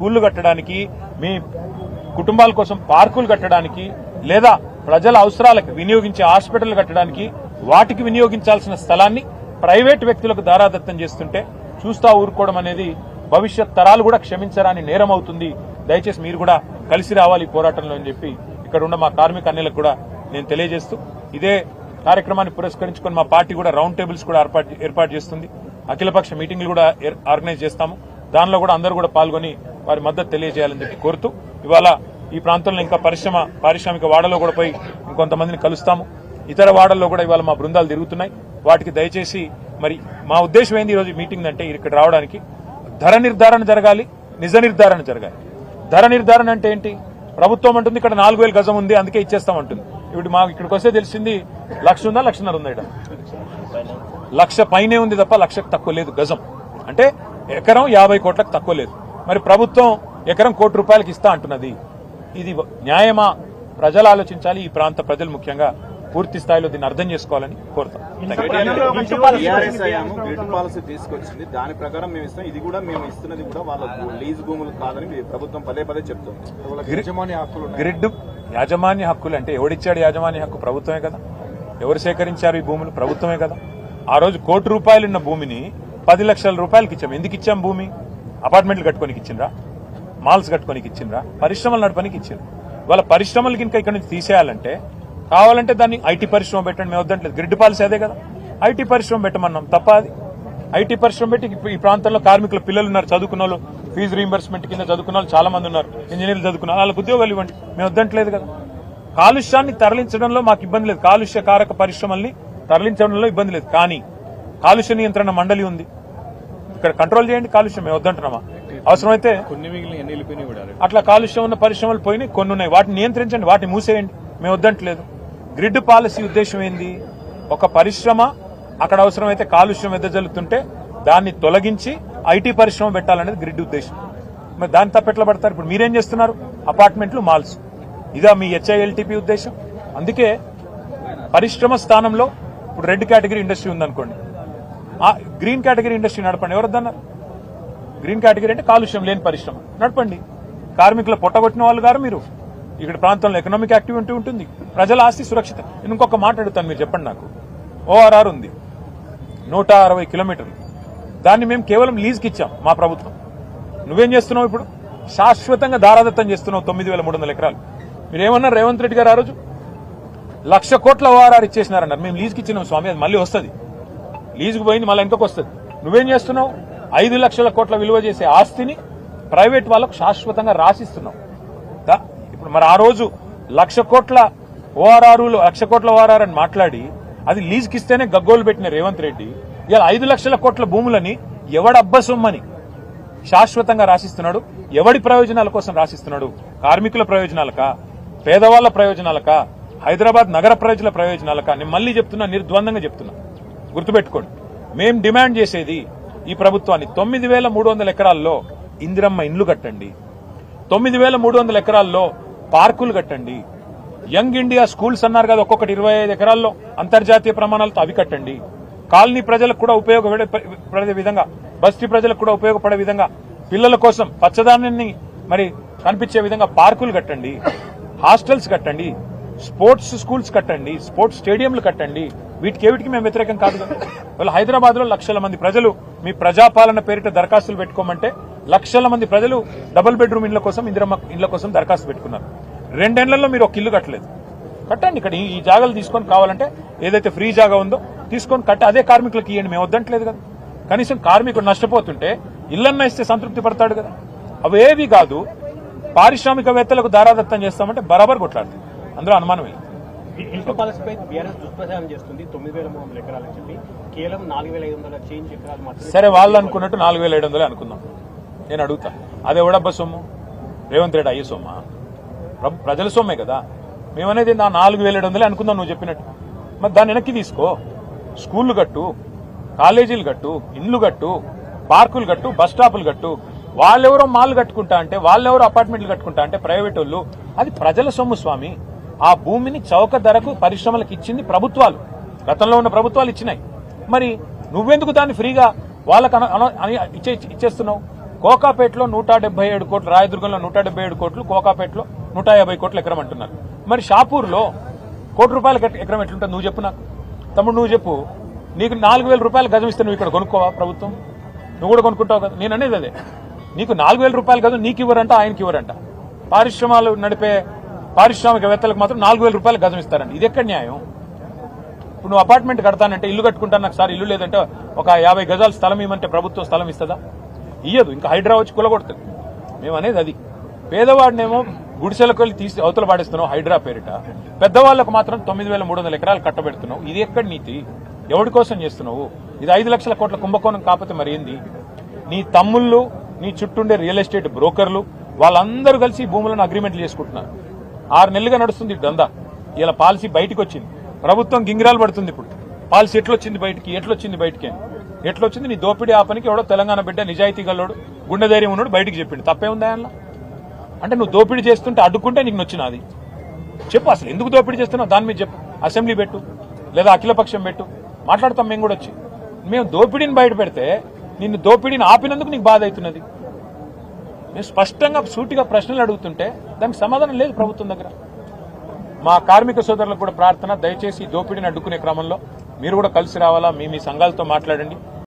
స్కూళ్లు కట్టడానికి, మీ కుటుంబాల కోసం పార్కులు కట్టడానికి, లేదా ప్రజల అవసరాలకు వినియోగించే హాస్పిటల్ కట్టడానికి, వాటికి వినియోగించాల్సిన స్థలాన్ని ప్రైవేట్ వ్యక్తులకు దారాదత్తం చేస్తుంటే చూస్తా ఊరుకోవడం అనేది భవిష్యత్ తరాలు కూడా క్షమించరాని నేరం అవుతుంది. దయచేసి మీరు కూడా కలిసి రావాలి ఈ పోరాటంలో అని చెప్పి ఇక్కడ ఉన్న మా కార్మిక అన్యులకు కూడా నేను తెలియజేస్తూ, ఇదే కార్యక్రమాన్ని పురస్కరించుకొని మా పార్టీ కూడా రౌండ్ టేబుల్స్ కూడా ఏర్పాటు చేస్తుంది. అఖిలపక్ష మీటింగ్లు కూడా ఆర్గనైజ్ చేస్తాము. దానిలో కూడా అందరూ కూడా పాల్గొని వారి మద్దతు తెలియజేయాలని చెప్పి కోరుతూ, ఇవాళ ఈ ప్రాంతంలో ఇంకా పారిశ్రామిక వాడలో కూడా పోయి ఇంకొంతమందిని కలుస్తాము. ఇతర వాడల్లో కూడా ఇవాళ మా బృందాలు తిరుగుతున్నాయి. వాటికి దయచేసి మరి మా ఉద్దేశం ఏంది ఈరోజు మీటింగ్ అంటే, ఇక్కడ రావడానికి ధర నిర్ధారణ జరగాలి, నిజ నిర్ధారణ జరగాలి. ధర నిర్ధారణ అంటే ఏంటి? ప్రభుత్వం అంటుంది ఇక్కడ 4000 గజం ఉంది అందుకే ఇచ్చేస్తామంటుంది. ఇప్పుడు మా ఇక్కడికి వస్తే తెలిసింది 1,00,000 ఉందా 1,50,000 ఉందా? ఇక్కడ 1,00,000 పైనే ఉంది తప్ప 1,00,000కు తక్కువ లేదు గజం. అంటే ఎకరం 50 కోట్లకు తక్కువ లేదు. మరి ప్రభుత్వం ఎకరం ₹1,00,00,000 ఇస్తా అంటున్నది. ఇది న్యాయమా? ప్రజలు ఆలోచించాలి. ఈ ప్రాంత ప్రజలు ముఖ్యంగా పూర్తి స్థాయిలో దీన్ని అర్థం చేసుకోవాలని కోరుతాం. పాలసీ తీసుకొచ్చింది, దాని ప్రకారం మేము ఇస్తాం. ఇది కూడా మేము ఇస్తున్నది కూడా వాళ్ళ లీజ్ భూములు కాదని ప్రభుత్వం పదే చెప్తుంది. గ్రిడ్ యాజమాన్య హక్కులు అంటే ఎవడిచ్చాడు యాజమాన్య హక్కు? ప్రభుత్వమే కదా. ఎవరు సేకరించారు ఈ భూములు? ప్రభుత్వమే కదా. ఆ రోజు ₹1,00,00,000 ఉన్న భూమిని 10 లక్షల రూపాయలకి ఇచ్చాం. ఎందుకు ఇచ్చాం? భూమి అపార్ట్మెంట్లు కట్టుకోనికి ఇచ్చిండ్రా? మాల్స్ కట్టుకోనికి ఇచ్చిండ్రా? పరిశ్రమలు నడపడానికి ఇచ్చిండ్రు. వాళ్ళ పరిశ్రమలకి ఇంకా ఇక్కడ నుంచి తీసేయాలంటే కావాలంటే దాన్ని ఐటీ పరిశ్రమ పెట్టండి, మేము వద్దంటలేదు. గ్రిడ్ పాలసీ అదే కదా. ఐటీ పరిశ్రమ పెట్టమన్నాం, తప్ప అది? ఐటీ పరిశ్రమ పెట్టి ఈ ప్రాంతంలో కార్మికుల పిల్లలు ఉన్నారు, చదువుకున్న వాళ్ళు, ఫీజు రీయింబర్స్మెంట్ కింద చదువుకున్న వాళ్ళు చాలా మంది ఉన్నారు, ఇంజనీర్లు చదువుకున్న వాళ్ళకి ఉద్యోగాలు ఇవ్వండి, మేము వద్దంటలేదు కదా. కాలుష్యాన్ని తరలించడంలో మాకు ఇబ్బంది లేదు, కాలుష్య కారక పరిశ్రమల్ని తరలించడంలో ఇబ్బంది లేదు. కానీ కాలుష్య నియంత్రణ మండలి ఉంది, ఇక్కడ కంట్రోల్ చేయండి కాలుష్యం, మేము వద్దంటున్నామా? అవసరమైతే అట్లా కాలుష్యం ఉన్న పరిశ్రమలు పోయినాయి, కొన్ని ఉన్నాయి, వాటిని నియంత్రించండి, వాటిని మూసేయండి, మేము వద్దంటలేదు. గ్రిడ్ పాలసీ ఉద్దేశం ఏంది? ఒక పరిశ్రమ అక్కడ అవసరమైతే కాలుష్యం వెదజల్లుతుంటే దాన్ని తొలగించి ఐటీ పరిశ్రమ పెట్టాలనేది గ్రిడ్ ఉద్దేశం. మరి దాన్ని తప్పెట్లా పడతారు? ఇప్పుడు మీరేం చేస్తున్నారు? అపార్ట్మెంట్లు, మాల్స్, ఇదా మీ హెచ్ఐఎల్టీపీ ఉద్దేశం? అందుకే పరిశ్రమ స్థానంలో ఇప్పుడు రెడ్ కేటగిరీ ఇండస్ట్రీ ఉందనుకోండి, గ్రీన్ కేటగిరీ ఇండస్ట్రీ నడపండి. ఎవరొద్దన్నారు? గ్రీన్ కేటగిరీ అంటే కాలుష్యం లేని పరిశ్రమ నడపండి. కార్మికుల పొట్టగొట్టిన వాళ్ళు గారు మీరు. ఇక్కడ ప్రాంతంలో ఎకనామిక్ యాక్టివిటీ ఉంటుంది, ప్రజల ఆస్తి సురక్షితం. నేను ఇంకొక మాట అడుగుతాను, మీరు చెప్పండి నాకు. ORR ఉంది 160 కిలోమీటర్లు, దాన్ని మేము కేవలం లీజ్కి ఇచ్చాం మా ప్రభుత్వం. నువ్వేం చేస్తున్నావు? ఇప్పుడు శాశ్వతంగా దారాదత్తం చేస్తున్నావు 9,300 ఎకరాలు. మీరేమన్నారు రేవంత్ రెడ్డి గారు ఆ రోజు? 1,00,000 కోట్ల ORR ఇచ్చేసినారన్నారు. మేము లీజ్కి ఇచ్చినాం స్వామి, అది మళ్ళీ వస్తుంది, లీజుకు పోయింది మళ్ళీ ఇంకొక వస్తుంది. నువ్వేం చేస్తున్నావు? 5 లక్షల కోట్ల విలువ చేసే ఆస్తిని ప్రైవేట్ వాళ్ళకు శాశ్వతంగా రాసిస్తున్నావు. ఇప్పుడు మరి ఆ రోజు 1,00,000 కోట్ల ORR అని మాట్లాడి అది లీజుకి ఇస్తేనే గగ్గోలు పెట్టిన రేవంత్ రెడ్డి ఇలా 5 లక్షల కోట్ల భూములని ఎవడబ్బసొమ్మని శాశ్వతంగా రాసిస్తున్నాడు. ఎవడి ప్రయోజనాల కోసం రాసిస్తున్నాడు? కార్మికుల ప్రయోజనాలకా, పేదవాళ్ల ప్రయోజనాలకా, హైదరాబాద్ నగర ప్రజల ప్రయోజనాలకా? నేను మళ్లీ చెప్తున్నా, నిర్ద్వందంగా చెప్తున్నా, గుర్తుపెట్టుకోండి. మేం డిమాండ్ చేసేది ఈ ప్రభుత్వాన్ని 9,300 ఎకరాల్లో ఇందిరమ్మ ఇండ్లు కట్టండి, 9,300 ఎకరాల్లో పార్కులు కట్టండి, యంగ్ ఇండియా స్కూల్స్ అన్నారు కదా, ఒక్కొక్కటి 25 ఎకరాల్లో అంతర్జాతీయ ప్రమాణాలతో అవి కట్టండి. కాలనీ ప్రజలకు కూడా ఉపయోగపడే విధంగా, బస్తీ ప్రజలకు కూడా ఉపయోగపడే విధంగా, పిల్లల కోసం పచ్చదానాన్ని మరి కనిపించే విధంగా పార్కులు కట్టండి, హాస్టల్స్ కట్టండి, స్పోర్ట్స్ స్కూల్స్ కట్టండి, స్పోర్ట్స్ స్టేడియంలు కట్టండి. వీటికి మేము వ్యతిరేకం కాదు కదా. వాళ్ళు హైదరాబాద్ లో 1,00,000 మంది ప్రజలు మీ ప్రజాపాలన పేరిట దరఖాస్తులు పెట్టుకోమంటే 1,00,000 మంది ప్రజలు డబుల్ బెడ్రూమ్ ఇళ్ల కోసం, ఇందిరమ్మ ఇళ్ల కోసం దరఖాస్తు పెట్టుకున్నారు. 2 ఏళ్లలో మీరు ఒక ఇల్లు కట్టలేదు. కట్టండి. ఇక్కడ ఈ జాగాలు తీసుకొని కావాలంటే ఏదైతే ఫ్రీ జాగా ఉందో తీసుకొని కట్టి అదే కార్మికులకు ఇవ్వండి, మేము వద్దంటలేదు కదా. కనీసం కార్మికుడు నష్టపోతుంటే ఇళ్లన్నా ఇస్తే సంతృప్తి పడతాడు కదా. అవేవి కాదు, పారిశ్రామికవేత్తలకు దారాదత్తం చేస్తామంటే బరాబర్ కొట్లాడుతుంది, అందులో అనుమానం లేదు. ఇల్లు పాలసీపై బీఆర్ఎస్ దుష్ప్రచారం చేస్తుంది. 9,300 ఎకరాలని చెప్పి కేవలం 4,500 చేంజ్ ఎకరాలు మాత్రమే. సరే, వాళ్ళు అనుకున్నట్టు 4,700 అనుకుందాం. నేను అడుగుతా, అదే ఎవడబ్బ సొమ్ము? రేవంత్ రెడ్డి అయ్యే సొమ్మా? ప్రజల సొమ్మే కదా. మేమనేది నా 4,700 అనుకుందాం నువ్వు చెప్పినట్టు. మరి దాన్ని వెనక్కి తీసుకో, స్కూళ్లు కట్టు, కాలేజీలు కట్టు, ఇండ్లు కట్టు, పార్కులు కట్టు, బస్ స్టాపులు కట్టు. వాళ్ళెవరో మాల్ కట్టుకుంటా అంటే, వాళ్ళెవరో అపార్ట్మెంట్లు కట్టుకుంటా అంటే ప్రైవేట్ వాళ్ళు. అది ప్రజల సొమ్ము స్వామి. ఆ భూమిని చౌక ధరకు పరిశ్రమలకు ఇచ్చింది ప్రభుత్వాలు, గతంలో ఉన్న ప్రభుత్వాలు ఇచ్చినాయి. మరి నువ్వెందుకు దాన్ని ఫ్రీగా వాళ్ళకు ఇచ్చేస్తున్నావు? కోకాపేటలో 177 కోట్లు, రాయదుర్గంలో 177 కోట్లు, కోకాపేటలో 150 కోట్లు ఎకరం అంటున్నారు. మరి షాపూర్లో ₹1 కోటి ఎకరం ఎట్లుంటుంది నువ్వు చెప్పు నాకు. తమ్ముడు నువ్వు చెప్పు, నీకు 4,000 రూపాయలు గజం ఇస్తే నువ్వు ఇక్కడ కొనుక్కోవా ప్రభుత్వం? నువ్వు కూడా కొనుక్కుంటావు కదా. నేను అనేది అదే, నీకు 4,000 రూపాయలు గజం నీకు ఇవ్వరంట, ఆయనకి ఇవ్వరంట. పారిశ్రమాలు నడిపే పారిశ్రామికవేత్తలకు మాత్రం 4,000 రూపాయలు గజం ఇస్తారండి. ఇది ఎక్కడ న్యాయం? ఇప్పుడు నువ్వు అపార్ట్మెంట్ కడతానంటే, ఇల్లు కట్టుకుంటాను నాకు సార్ ఇల్లు లేదంటే ఒక 50 గజాల స్థలం ఇవ్వమంటే ప్రభుత్వం స్థలం ఇస్తుందా? ఇయ్యదు. ఇంకా హైడ్రా వచ్చి కూలగొడుతుంది. మేము అనేది అది. పేదవాడినేమో గుడిసెలకు వెళ్ళి తీసి అవతల పాడేస్తున్నావు హైడ్రా పేరిట, పెద్దవాళ్లకు మాత్రం 9,300 ఎకరాలు కట్టబెడుతున్నావు. ఇది ఎక్కడ నీతి? ఎవరి కోసం చేస్తున్నావు? ఇది 5 లక్షల కోట్ల కుంభకోణం కాకపోతే మరి ఏంది? నీ తమ్ముళ్ళు, నీ చుట్టూండే రియల్ ఎస్టేట్ బ్రోకర్లు వాళ్ళందరూ కలిసి ఈ భూములను అగ్రిమెంట్లు చేసుకుంటున్నారు. 6 నెలలుగా నడుస్తుంది ఈ దందా. ఇలా పాలసీ బయటకు వచ్చింది, ప్రభుత్వం గింగిరాలు పడుతుంది. ఇప్పుడు పాలసీ ఎట్లొచ్చింది బయటికి ఎట్లొచ్చింది? నీ దోపిడీ ఆపనికి ఎవడో తెలంగాణ బిడ్డ నిజాయితీ గల్లోడు గుండె ధైర్యం ఉన్నాడు బయటికి చెప్పిండు. తప్పే ఉందా అందులో? అంటే నువ్వు దోపిడీ చేస్తుంటే అడ్డుకుంటే నీకు నొచ్చినది చెప్పు. అసలు ఎందుకు దోపిడీ చేస్తున్నావు దాని మీద చెప్పు. అసెంబ్లీ పెట్టు, లేదా అఖిలపక్షం పెట్టు, మాట్లాడతాం మేము కూడా వచ్చి. మేము దోపిడీని బయట పెడితే నిన్ను దోపిడీని ఆపినందుకు నీకు బాధ అవుతున్నది. మేము స్పష్టంగా సూటిగా ప్రశ్నలు అడుగుతుంటే దానికి సమాధానం లేదు ప్రభుత్వం దగ్గర. మా కార్మిక సోదరులకు కూడా ప్రార్థన, దయచేసి ఈ దోపిడీని అడ్డుకునే క్రమంలో మీరు కూడా కలిసి రావాలా, మీ సంఘాలతో మాట్లాడండి.